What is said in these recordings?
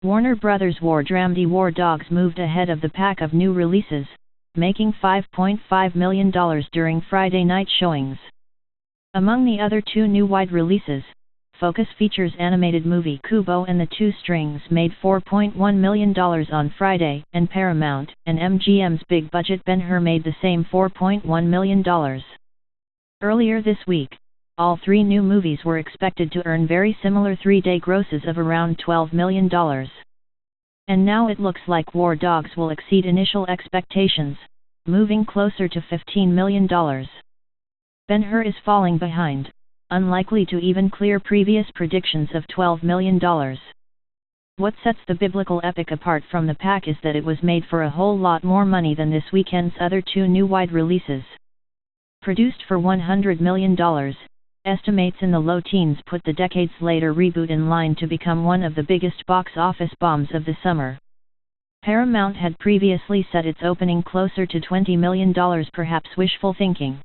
Warner Bros. War Dramedy War Dogs moved ahead of the pack of new releases, making $5.5 million during Friday night showings. Among the other two new wide releases, Focus Features animated movie Kubo and the Two Strings made $4.1 million on Friday, and Paramount and MGM's big-budget Ben-Hur made the same $4.1 million. Earlier this week, all three new movies were expected to earn very similar three-day grosses of around $12 million. And now it looks like War Dogs will exceed initial expectations, moving closer to $15 million. Ben-Hur is falling behind, unlikely to even clear previous predictions of $12 million. What sets the biblical epic apart from the pack is that it was made for a whole lot more money than this weekend's other two new wide releases. Produced for $100 million, estimates in the low teens put the decades-later reboot in line to become one of the biggest box office bombs of the summer. Paramount had previously set its opening closer to $20 million, perhaps wishful thinking.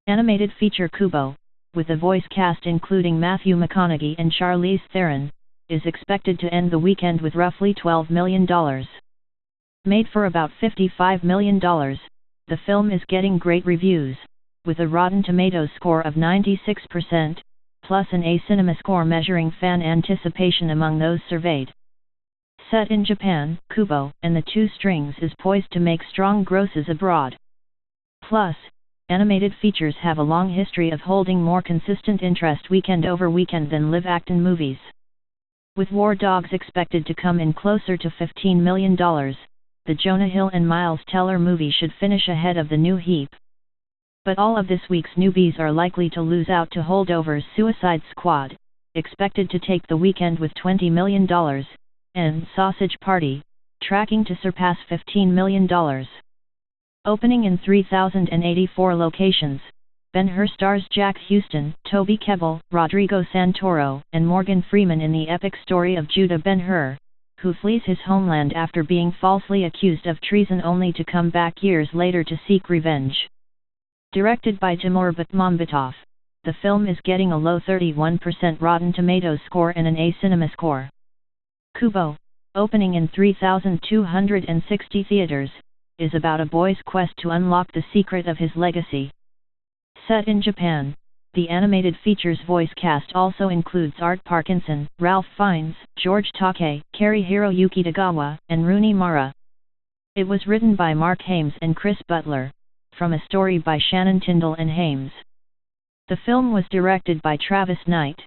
Animated feature Kubo, with a voice cast including Matthew McConaughey and Charlize Theron, is expected to end the weekend with roughly $12 million. Made for about $55 million, the film is getting great reviews, with a Rotten Tomatoes score of 96%, plus an A-Cinema score measuring fan anticipation among those surveyed. Set in Japan, Kubo and the Two Strings is poised to make strong grosses abroad. Plus, animated features have a long history of holding more consistent interest weekend over weekend than live-action movies. With War Dogs expected to come in closer to $15 million, the Jonah Hill and Miles Teller movie should finish ahead of the new heap. But all of this week's newbies are likely to lose out to holdovers Suicide Squad, expected to take the weekend with $20 million, and Sausage Party, tracking to surpass $15 million. Opening in 3,084 locations, Ben-Hur stars Jack Huston, Toby Kebbell, Rodrigo Santoro, and Morgan Freeman in the epic story of Judah Ben-Hur, who flees his homeland after being falsely accused of treason only to come back years later to seek revenge. Directed by Timur Bekmambetov, the film is getting a low 31% Rotten Tomatoes score and an A-Cinema score. Kubo, opening in 3,260 theaters, is about a boy's quest to unlock the secret of his legacy. Set in Japan, the animated feature's voice cast also includes Art Parkinson, Ralph Fiennes, George Takei, Cary-Hiroyuki Tagawa, and Rooney Mara. It was written by Mark Hames and Chris Butler, from a story by Shannon Tyndall and Hames. The film was directed by Travis Knight.